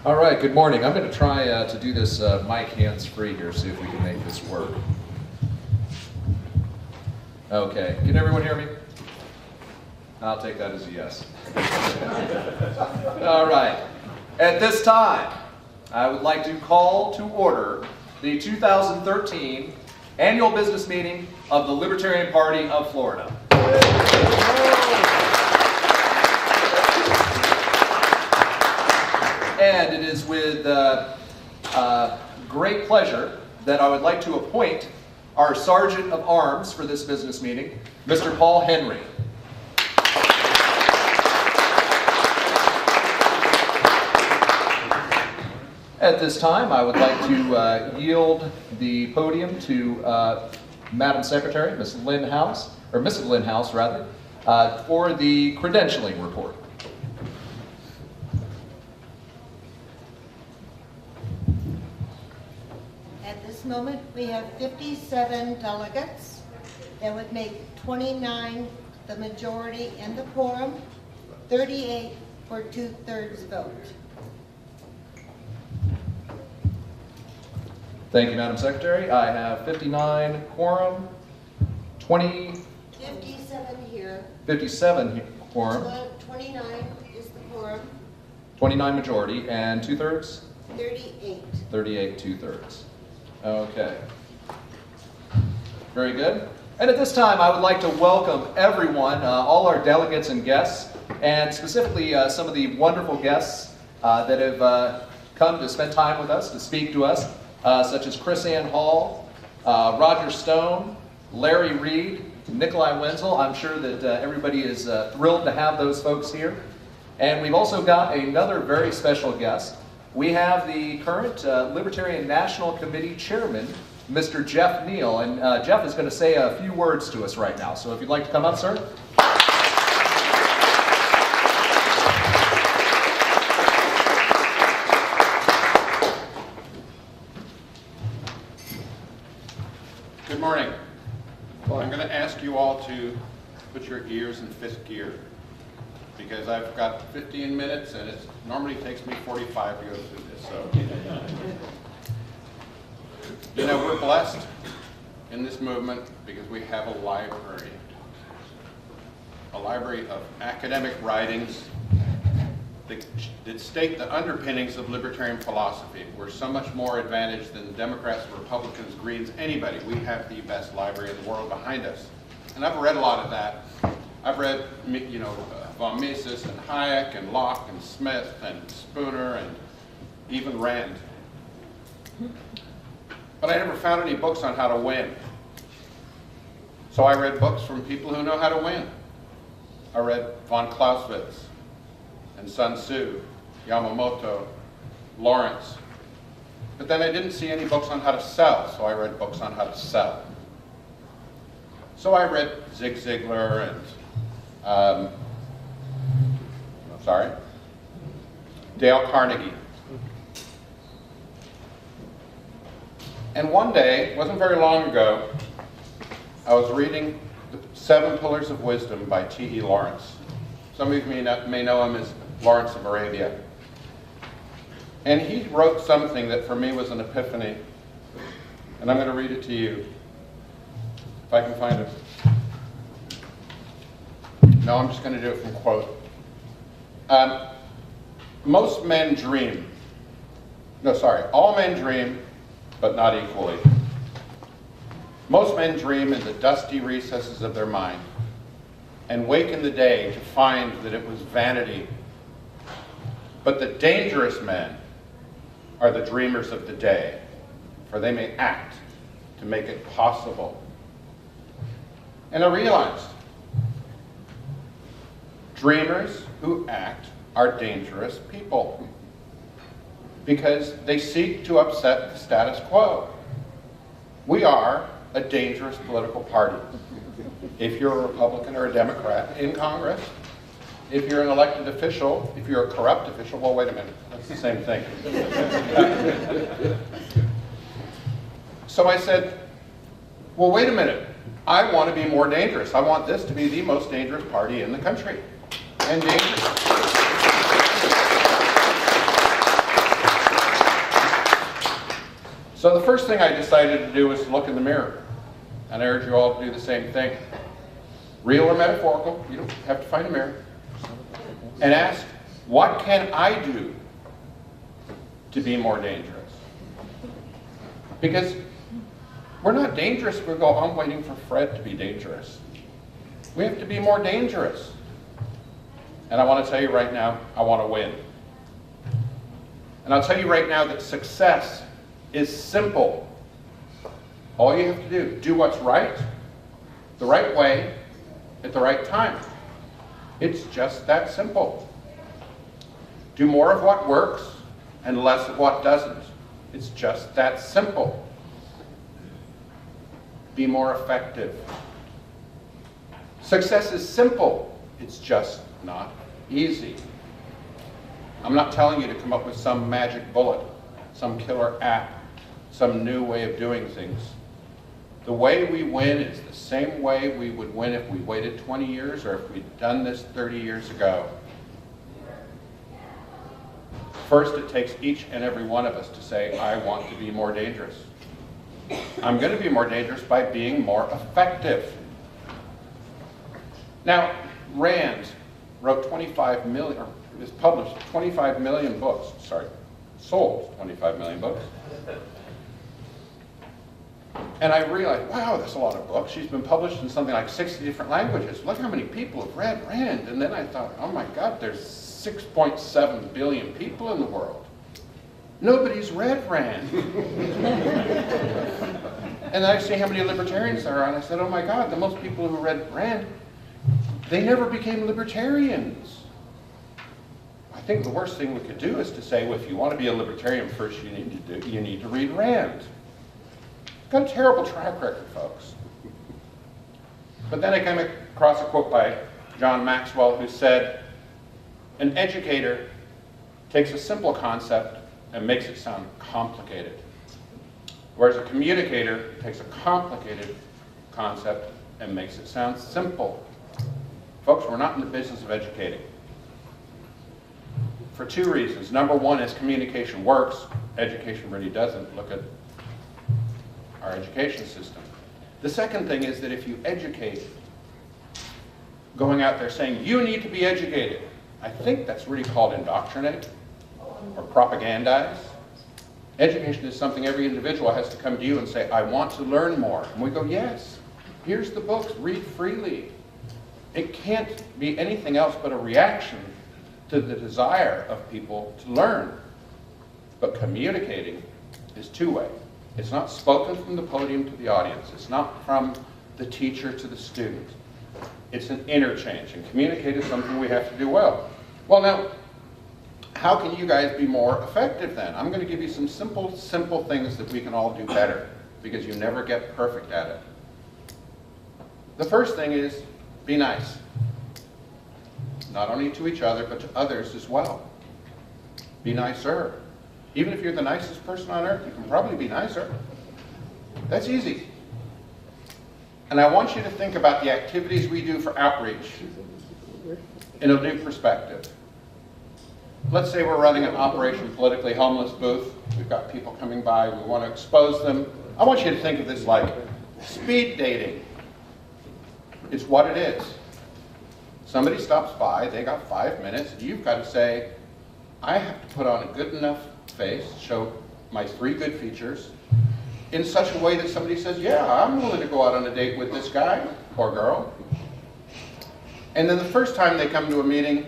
All right, good morning. I'm going to try to do this mic hands-free here, see if we can make this work. Okay, can everyone hear me? I'll take that as a yes. All right, at this time, I would like to call to order the 2013 Annual Business Meeting of the Libertarian Party of Florida. And it is with great pleasure that I would like to appoint our Sergeant of Arms for this business meeting, Mr. Paul Henry. At this time, I would like to yield the podium to Madam Secretary, Ms. Lynn House, or Mrs. Lynn House, rather, for the credentialing report. At this moment, we have 57 delegates. That would make 29 the majority in the quorum, 38 for 2/3 vote. Thank you, Madam Secretary. I have 59 quorum, 57 here. 57 quorum, 29 is the quorum, 29 majority, and 2/3? 38. 38 2/3. Okay. Very good. And at this time, I would like to welcome everyone, all our delegates and guests, and specifically some of the wonderful guests that have come to spend time with us, to speak to us, such as Chris Ann Hall, Roger Stone, Larry Reed, Nikolai Wenzel. I'm sure that everybody is thrilled to have those folks here. And we've also got another very special guest. We have the current Libertarian National Committee Chairman, Mr. Geoffrey Neale. And Jeff is going to say a few words to us right now. So if you'd like to come up, sir. Good morning. I'm going to ask you all to put your ears in fifth gear because I've got 15 minutes and it normally takes me 45 to go through this. So, you know, we're blessed in this movement because we have a library of academic writings that state the underpinnings of libertarian philosophy. We're so much more advantaged than Democrats, Republicans, Greens, anybody. We have the best library in the world behind us. And I've read a lot of that. I've read, you know, von Mises and Hayek and Locke and Smith and Spooner and even Rand. But I never found any books on how to win. So I read books from people who know how to win. I read von Clausewitz and Sun Tzu, Yamamoto, Lawrence. But then I didn't see any books on how to sell, so I read books on how to sell. So I read Zig Ziglar and, Dale Carnegie. And one day, wasn't very long ago, I was reading The 7 Pillars of Wisdom by T.E. Lawrence. Some of you may know him as Lawrence of Arabia. And he wrote something that for me was an epiphany. And I'm going to read it to you, if I can find it. No, I'm just going to do it from quote. All men dream, but not equally. Most men dream in the dusty recesses of their mind and wake in the day to find that it was vanity. But the dangerous men are the dreamers of the day, for they may act to make it possible. And I realized, dreamers who act are dangerous people because they seek to upset the status quo. We are a dangerous political party. If you're a Republican or a Democrat in Congress, if you're an elected official, if you're a corrupt official, well, wait a minute, that's the same thing. So I said, well, wait a minute. I want to be more dangerous. I want this to be the most dangerous party in the country. And dangerous. So the first thing I decided to do was to look in the mirror. And I urge you all to do the same thing. Real or metaphorical, you don't have to find a mirror. And ask, what can I do to be more dangerous? Because we're not dangerous if we go on waiting for Fred to be dangerous. We have to be more dangerous. And I want to tell you right now, I want to win. And I'll tell you right now that success is simple. All you have to do what's right, the right way, at the right time. It's just that simple. Do more of what works and less of what doesn't. It's just that simple. Be more effective. Success is simple. It's just not easy. I'm not telling you to come up with some magic bullet, some killer app, some new way of doing things. The way we win is the same way we would win if we waited 20 years or if we'd done this 30 years ago. First, it takes each and every one of us to say, I want to be more dangerous. I'm going to be more dangerous by being more effective. Now, Rand wrote 25 million, or has published 25 million books, sold 25 million books. And I realized, wow, that's a lot of books. She's been published in something like 60 different languages. Look how many people have read Rand. And then I thought, oh my God, there's 6.7 billion people in the world. Nobody's read Rand. And then I see how many libertarians there are, and I said, oh my God, the most people who read Rand, they never became libertarians. I think the worst thing we could do is to say, well, if you want to be a libertarian, first you need to read Rand. Got a terrible track record, folks. But then I came across a quote by John Maxwell who said, an educator takes a simple concept and makes it sound complicated, whereas a communicator takes a complicated concept and makes it sound simple. Folks, we're not in the business of educating. For two reasons. Number one is communication works, education really doesn't. Look at our education system. The second thing is that if you educate, going out there saying, you need to be educated, I think that's really called indoctrinate or propagandize. Education is something every individual has to come to you and say, I want to learn more. And we go, yes, here's the books, read freely. It can't be anything else but a reaction to the desire of people to learn. But communicating is two-way. It's not spoken from the podium to the audience. It's not from the teacher to the student. It's an interchange, and communicate is something we have to do well. Well, now, how can you guys be more effective then? I'm going to give you some simple things that we can all do better, because you never get perfect at it. The first thing is, be nice. Not only to each other, but to others as well. Be nicer. Even if you're the nicest person on earth, you can probably be nicer. That's easy. And I want you to think about the activities we do for outreach in a new perspective. Let's say we're running an Operation Politically Homeless booth. We've got people coming by. We want to expose them. I want you to think of this like speed dating. It's what it is. Somebody stops by. They got 5 minutes. You've got to say, I have to put on a good enough face, show my 3 good features, in such a way that somebody says, yeah, I'm willing to go out on a date with this guy or girl. And then the first time they come to a meeting,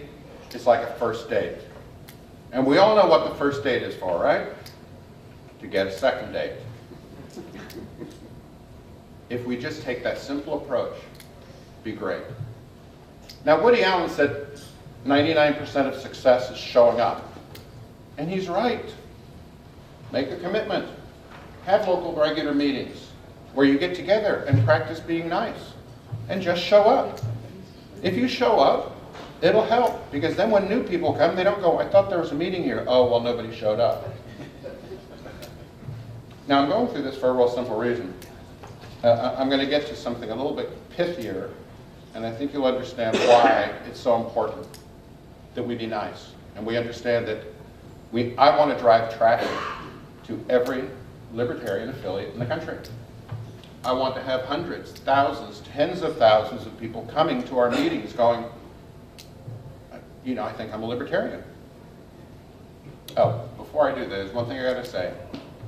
it's like a first date. And we all know what the first date is for, right? To get a second date. If we just take that simple approach, it'd be great. Now, Woody Allen said 99% of success is showing up. And he's right. Make a commitment. Have local regular meetings where you get together and practice being nice. And just show up. If you show up, it'll help. Because then when new people come, they don't go, I thought there was a meeting here. Oh, well, nobody showed up. Now, I'm going through this for a real simple reason. I'm going to get to something a little bit pithier, and I think you'll understand why it's so important that we be nice. And we understand that I want to drive traffic to every Libertarian affiliate in the country. I want to have hundreds, thousands, tens of thousands of people coming to our meetings going, you know, I think I'm a Libertarian. Oh, before I do, there's one thing I gotta say.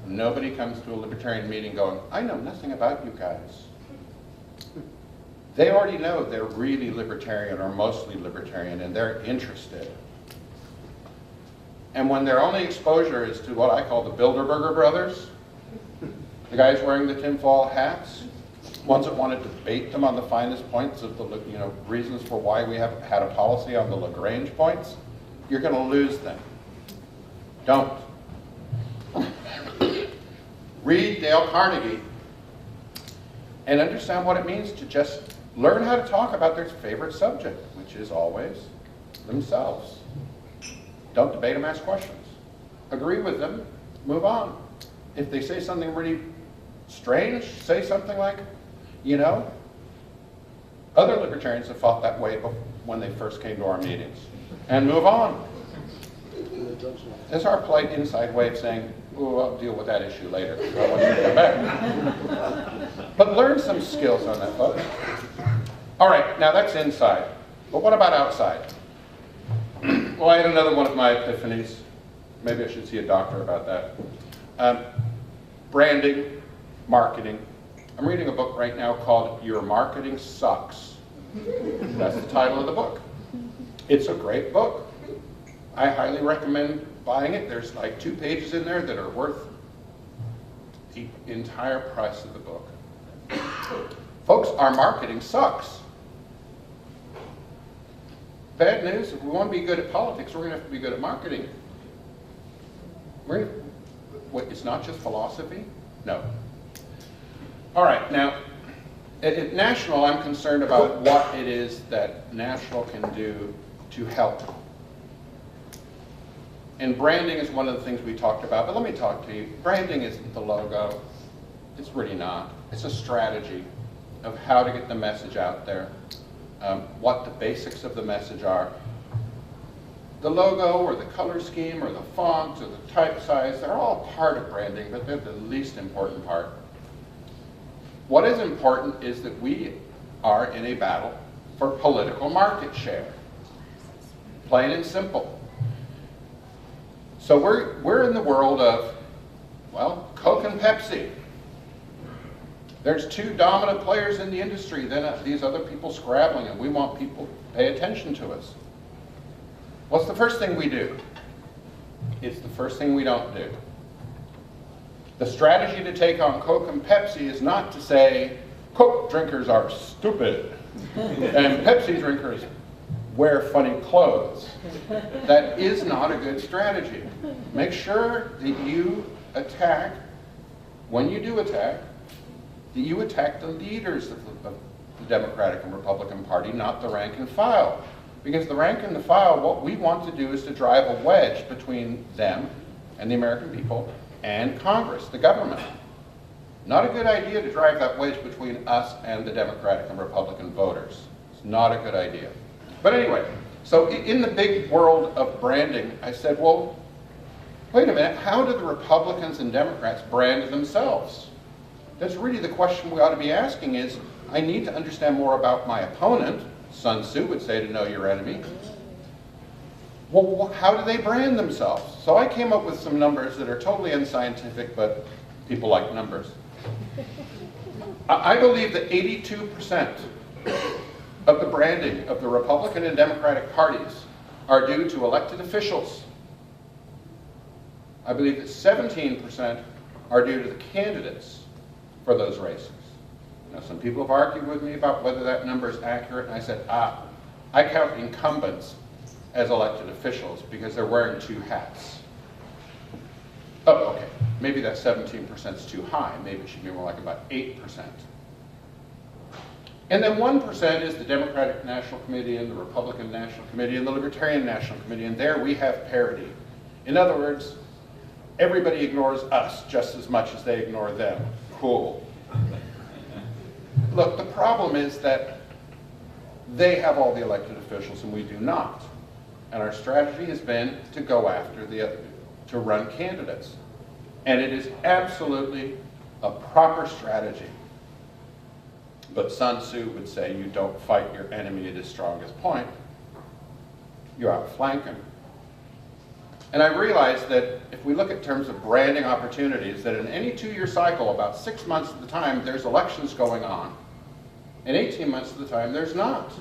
Nobody comes to a Libertarian meeting going, I know nothing about you guys. They already know they're really Libertarian or mostly Libertarian, and they're interested. And when their only exposure is to what I call the Bilderberger brothers, the guys wearing the tinfoil hats, ones that want to debate them on the finest points of the, you know, reasons for why we haven't had a policy on the Lagrange points, you're going to lose them. Don't. Read Dale Carnegie and understand what it means to just learn how to talk about their favorite subject, which is always themselves. Don't debate them, ask questions. Agree with them, move on. If they say something really strange, say something like, you know, other Libertarians have fought that way when they first came to our meetings, and move on. It's our polite inside way of saying, oh, I'll deal with that issue later. I want you to come back. But learn some skills on that, folks. All right, now that's inside. But what about outside? Well, I had another one of my epiphanies. Maybe I should see a doctor about that. Branding, marketing. I'm reading a book right now called Your Marketing Sucks. That's the title of the book. It's a great book. I highly recommend buying it. There's like 2 pages in there that are worth the entire price of the book. Folks, our marketing sucks. Bad news, if we want to be good at politics, we're going to have to be good at marketing. It's not just philosophy? No. All right, now, at National, I'm concerned about what it is that National can do to help. And branding is one of the things we talked about, but let me talk to you. Branding isn't the logo. It's really not. It's a strategy of how to get the message out there, what the basics of the message are. The logo or the color scheme or the font or the type size, they're all part of branding, but they're the least important part. What is important is that we are in a battle for political market share. Plain and simple. So we're in the world of, well, Coke and Pepsi. There's 2 dominant players in the industry, then these other people scrabbling, and we want people to pay attention to us. What's the first thing we do? It's the first thing we don't do. The strategy to take on Coke and Pepsi is not to say, Coke drinkers are stupid, and Pepsi drinkers wear funny clothes. That is not a good strategy. Make sure that you attack, when you do attack, that you attack the leaders of the Democratic and Republican Party, not the rank and file. Because the rank and the file, what we want to do is to drive a wedge between them and the American people and Congress, the government. Not a good idea to drive that wedge between us and the Democratic and Republican voters. It's not a good idea. But anyway, so in the big world of branding, I said, well, wait a minute, how do the Republicans and Democrats brand themselves? That's really the question we ought to be asking is, I need to understand more about my opponent. Sun Tzu would say to know your enemy. Well, how do they brand themselves? So I came up with some numbers that are totally unscientific, but people like numbers. I believe that 82% of the branding of the Republican and Democratic parties are due to elected officials. I believe that 17% are due to the candidates for those races. Now, some people have argued with me about whether that number is accurate, and I said, I count incumbents as elected officials because they're wearing 2 hats. Oh, okay, maybe that 17% is too high. Maybe it should be more like about 8%. And then 1% is the Democratic National Committee and the Republican National Committee and the Libertarian National Committee, and there we have parity. In other words, everybody ignores us just as much as they ignore them. Cool. Look, the problem is that they have all the elected officials and we do not. And our strategy has been to go after to run candidates. And it is absolutely a proper strategy. But Sun Tzu would say you don't fight your enemy at his strongest point. You outflank him. And I realized that if we look at terms of branding opportunities, that in any 2-year cycle, about 6 months at the time, there's elections going on. And 18 months at the time, there's not.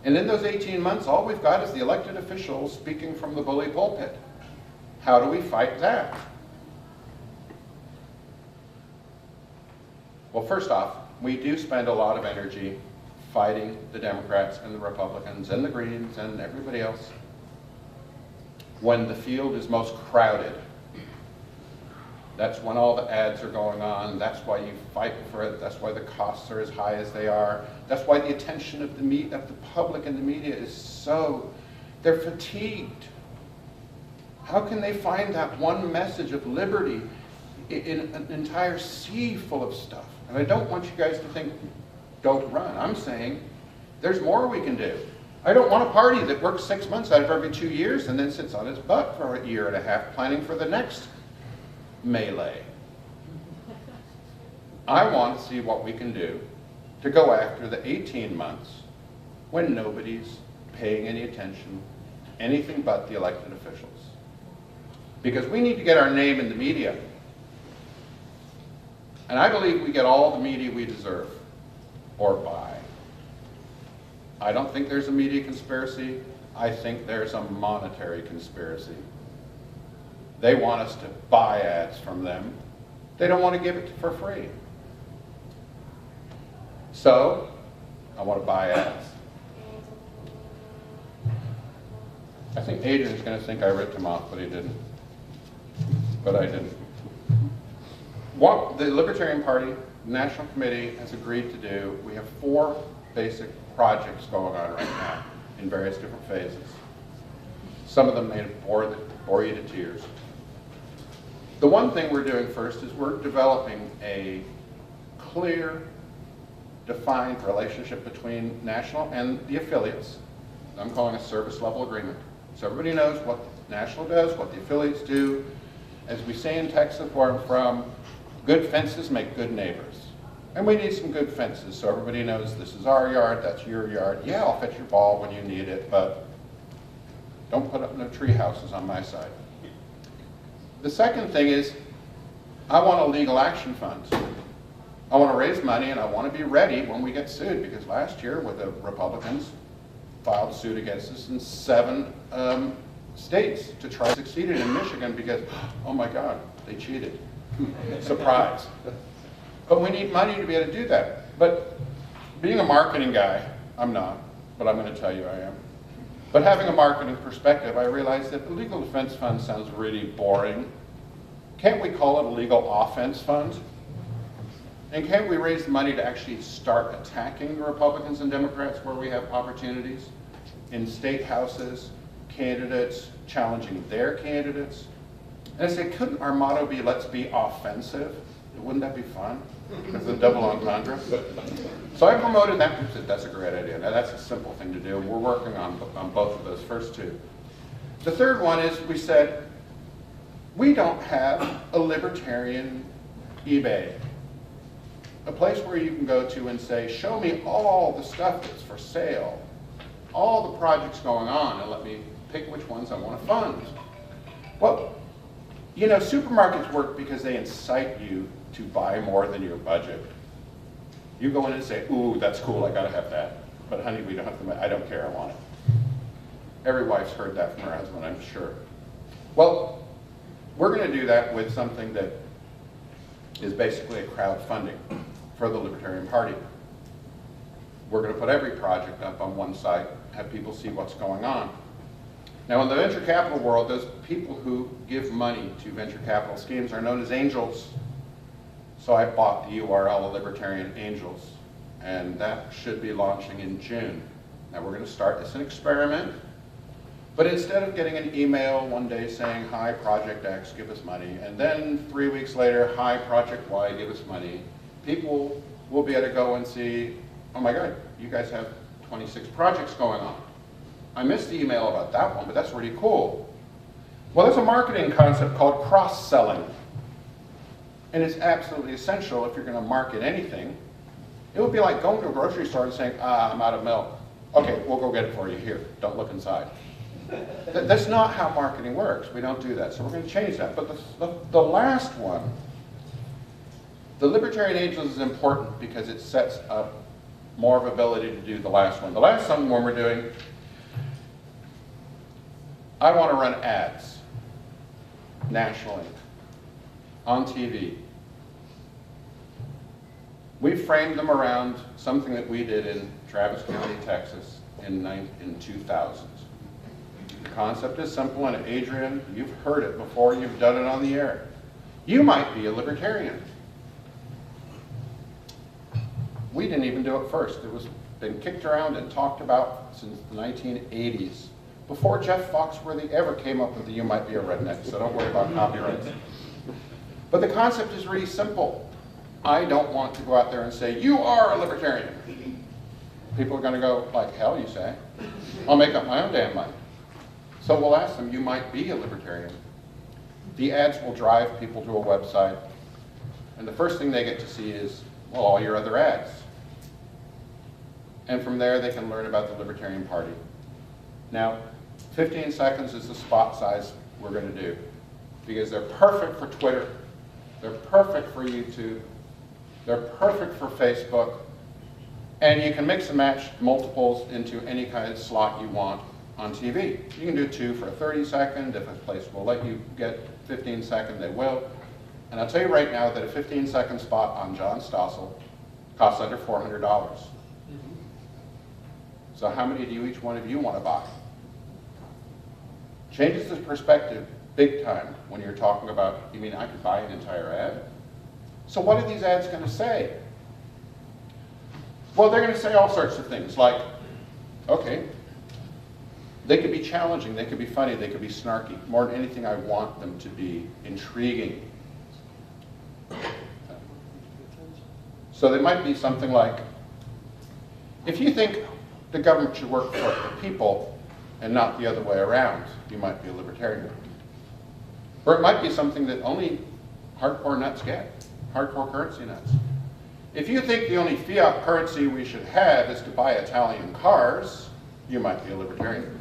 And in those 18 months, all we've got is the elected officials speaking from the bully pulpit. How do we fight that? Well, first off, we do spend a lot of energy fighting the Democrats and the Republicans and the Greens and everybody else when the field is most crowded. That's when all the ads are going on. That's why you fight for it. That's why the costs are as high as they are. That's why the attention of the public and the media is so, they're fatigued. How can they find that one message of liberty in an entire sea full of stuff? And I don't want you guys to think, don't run. I'm saying there's more we can do. I don't want a party that works 6 months out of every 2 years and then sits on its butt for a year and a half planning for the next melee. I want to see what we can do to go after the 18 months when nobody's paying any attention, anything but the elected officials. Because we need to get our name in the media. And I believe we get all the media we deserve, or buy. I don't think there's a media conspiracy. I think there's a monetary conspiracy. They want us to buy ads from them. They don't want to give it for free. So, I want to buy ads. I think Adrian's going to think I ripped him off, but he didn't. But I didn't. What the Libertarian Party National Committee has agreed to do, we have 4 basic projects going on right now in various different phases. Some of them may bore you to tears. The one thing we're doing first is we're developing a clear, defined relationship between National and the affiliates. I'm calling a service level agreement. So everybody knows what National does, what the affiliates do. As we say in Texas, where I'm from, good fences make good neighbors. And we need some good fences so everybody knows this is our yard, that's your yard. Yeah, I'll fetch your ball when you need it, but don't put up no tree houses on my side. The second thing is, I want a legal action fund. I want to raise money and I want to be ready when we get sued, because last year with the Republicans filed suit against us in 7 states to try to succeed in Michigan because, oh my God, they cheated. Surprise. But we need money to be able to do that. But being a marketing guy, I'm not, but I'm going to tell you I am. But having a marketing perspective, I realized that the legal defense fund sounds really boring. Can't we call it a legal offense fund? And can't we raise the money to actually start attacking the Republicans and Democrats where we have opportunities? In state houses, candidates challenging their candidates. And I said, couldn't our motto be, let's be offensive? Wouldn't that be fun? It's a double entendre. So I promoted that and said, that's a great idea. Now that's a simple thing to do. We're working on both of those first 2. The third one is we said, we don't have a libertarian eBay. A place where you can go to and say, show me all the stuff that's for sale, all the projects going on, and let me pick which ones I want to fund. Well, you know, supermarkets work because they incite you to buy more than your budget. You go in and say, ooh, that's cool, I gotta have that. But honey, we don't have the money, I don't care, I want it. Every wife's heard that from her husband, I'm sure. Well, we're gonna do that with something that is basically a crowdfunding for the Libertarian Party. We're gonna put every project up on one site, have people see what's going on. Now in the venture capital world, those people who give money to venture capital schemes are known as angels. So I bought the URL of Libertarian Angels, and that should be launching in June. Now we're going to start this an experiment, but instead of getting an email one day saying, hi, Project X, give us money, and then 3 weeks later, hi, Project Y, give us money, people will be able to go and see, oh my God, you guys have 26 projects going on. I missed the email about that one, but that's really cool. Well, there's a marketing concept called cross-selling. And it's absolutely essential if you're going to market anything. It would be like going to a grocery store and saying, I'm out of milk. Okay, we'll go get it for you here. Don't look inside. That's not how marketing works. We don't do that. So we're going to change that. But the last one, the Libertarian Angels is important because it sets up more of ability to do the last one. The last one we're doing, I want to run ads nationally, on TV. We framed them around something that we did in Travis County, Texas in 2000. The concept is simple, and Adrian, you've heard it before, you've done it on the air. You might be a libertarian. We didn't even do it first. It was been kicked around and talked about since the 1980s, before Jeff Foxworthy ever came up with the "you might be a redneck," so don't worry about copyrights. But the concept is really simple. I don't want to go out there and say, "You are a libertarian." People are going to go, like hell, you say? I'll make up my own damn mind. So we'll ask them, "You might be a libertarian." The ads will drive people to a website, and the first thing they get to see is, well, all your other ads. And from there, they can learn about the Libertarian Party. Now, 15 seconds is the spot size we're going to do, because they're perfect for Twitter, they're perfect for YouTube, they're perfect for Facebook, and you can mix and match multiples into any kind of slot you want on TV. You can do 2 for a 30-second. If a place will let you get 15-second, they will. And I'll tell you right now that a 15-second spot on John Stossel costs under $400. So how many do each one of you want to buy? Changes the perspective big time when you're talking about, you mean I could buy an entire ad? So what are these ads going to say? Well, they're going to say all sorts of things like, okay, they could be challenging, they could be funny, they could be snarky. More than anything, I want them to be intriguing. So they might be something like, if you think the government should work for the people and not the other way around, you might be a libertarian. Or it might be something that only hardcore nuts get, hardcore currency nuts. If you think the only fiat currency we should have is to buy Italian cars, you might be a libertarian.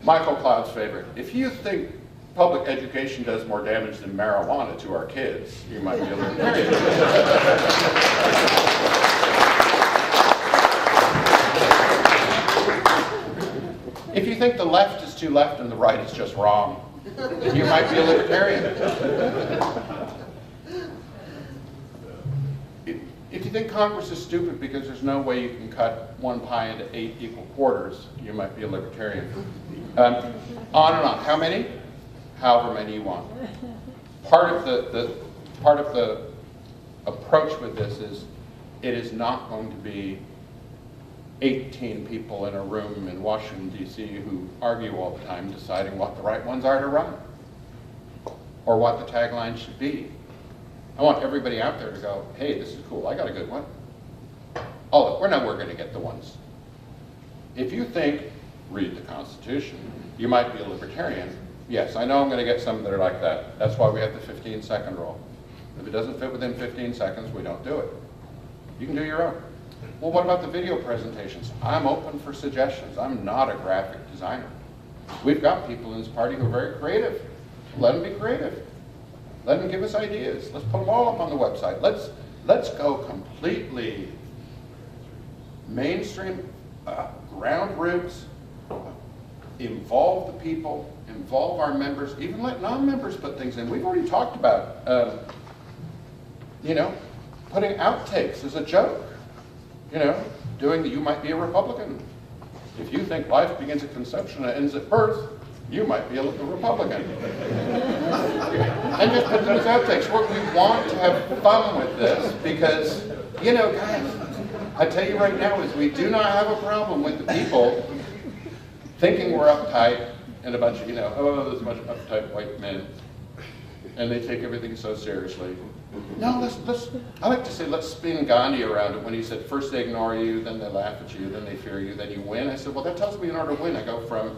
Michael Cloud's favorite, if you think public education does more damage than marijuana to our kids, you might be a libertarian. If you think the left is too left and the right is just wrong, you might be a libertarian. If you think Congress is stupid because there's no way you can cut one pie into 8 equal quarters, you might be a libertarian. On and on. How many? However many you want. Part of the approach with this is it is not going to be 18 people in a room in Washington, D.C. who argue all the time deciding what the right ones are to run or what the tagline should be. I want everybody out there to go, hey, this is cool, I got a good one. Oh, look, we're going to get the ones. If you think, read the Constitution, you might be a libertarian, yes, I know I'm going to get some that are like that. That's why we have the 15-second rule. If it doesn't fit within 15 seconds, we don't do it. You can do your own. Well, what about the video presentations? I'm open for suggestions. I'm not a graphic designer. We've got people in this party who are very creative. Let them be creative. Let them give us ideas. Let's put them all up on the website. Let's go completely mainstream, ground roots, involve the people, involve our members, even let non-members put things in. We've already talked about, putting outtakes as a joke. Doing the "you might be a Republican." If you think life begins at conception and ends at birth, you might be a Republican. And just put them as outtakes. We want to have fun with this because, guys, I tell you right now is we do not have a problem with the people thinking we're uptight and a bunch of, there's a bunch of uptight white men and they take everything so seriously. No, I like to say, let's spin Gandhi around it when he said, first they ignore you, then they laugh at you, then they fear you, then you win. I said, well, that tells me in order to win, I go from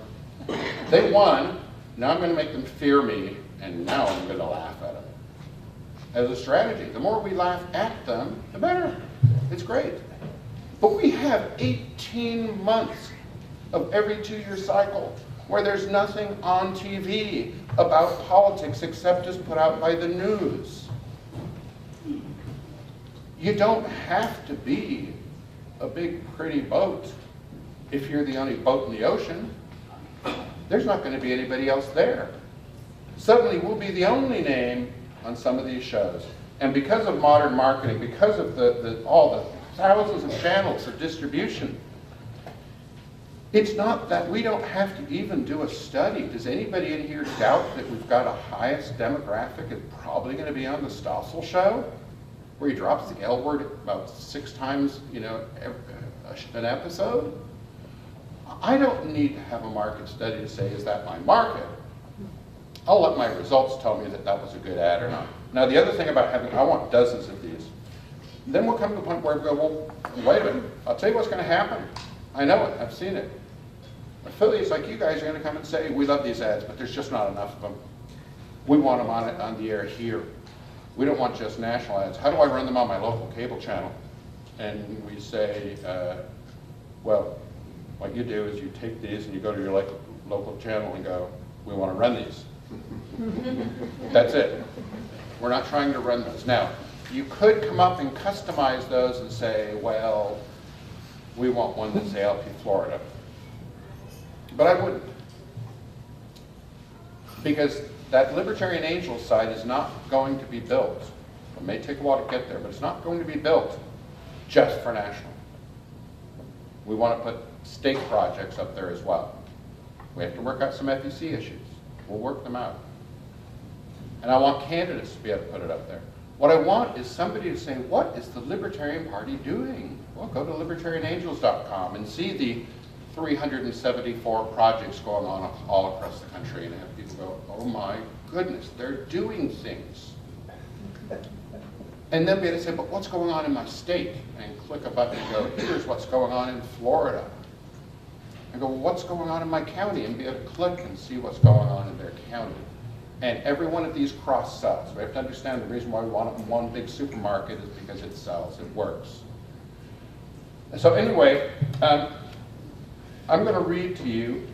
They won. Now I'm going to make them fear me, and now I'm going to laugh at them. As a strategy, the more we laugh at them, the better. It's great. But we have 18 months of every 2-year cycle where there's nothing on TV about politics except as put out by the news. You don't have to be a big, pretty boat if you're the only boat in the ocean. There's not going to be anybody else there. Suddenly, we'll be the only name on some of these shows. And because of modern marketing, because of all the thousands of channels of distribution, it's not that we don't have to even do a study. Does anybody in here doubt that we've got a highest demographic is probably going to be on the Stossel show, where he drops the L word about 6 times, an episode? I don't need to have a market study to say, is that my market? I'll let my results tell me that that was a good ad or not. Now, the other thing about having, I want dozens of these. Then we'll come to the point where we go, well, wait a minute, I'll tell you what's going to happen. I know it, I've seen it. Affiliates like you guys are going to come and say, we love these ads, but there's just not enough of them. We want them on the air here. We don't want just national ads. How do I run them on my local cable channel? And we say, well, what you do is you take these and you go to your local channel and go, we want to run these. That's it. We're not trying to run those. Now, you could come up and customize those and say, well, we want one that's LP Florida. But I wouldn't. Because that Libertarian Angel site is not going to be built. It may take a while to get there, but it's not going to be built just for national. We want to put state projects up there as well. We have to work out some FEC issues. We'll work them out. And I want candidates to be able to put it up there. What I want is somebody to say, what is the Libertarian Party doing? Well, go to libertarianangels.com and see the 374 projects going on all across the country, and have people go, oh my goodness, they're doing things. And then be able to say, but what's going on in my state? And click a button and go, here's what's going on in Florida. And go, well, what's going on in my county? And be able to click and see what's going on in their county. And every one of these cross-sells. We have to understand the reason why we want it in one big supermarket is because it sells, it works. And so anyway, I'm going to read to you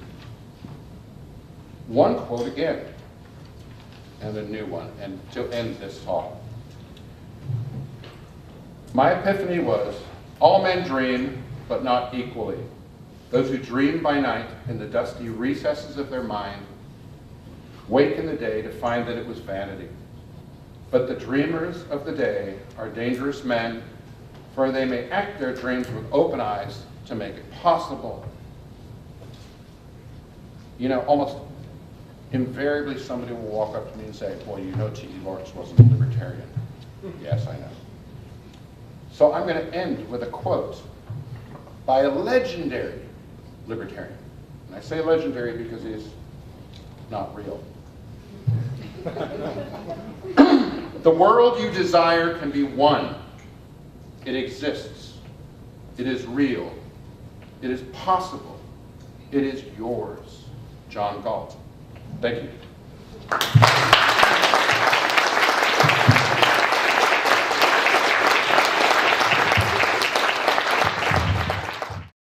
one quote again, and a new one, and to end this talk. My epiphany was, all men dream, but not equally. Those who dream by night in the dusty recesses of their mind wake in the day to find that it was vanity. But the dreamers of the day are dangerous men, for they may act their dreams with open eyes to make it possible. You know, almost invariably somebody will walk up to me and say, well, you know T.E. Lawrence wasn't a libertarian. Yes, I know. So I'm going to end with a quote by a legendary libertarian. And I say legendary because he's not real. The world you desire can be won. It exists. It is real. It is possible. It is yours. John Galt. Thank you.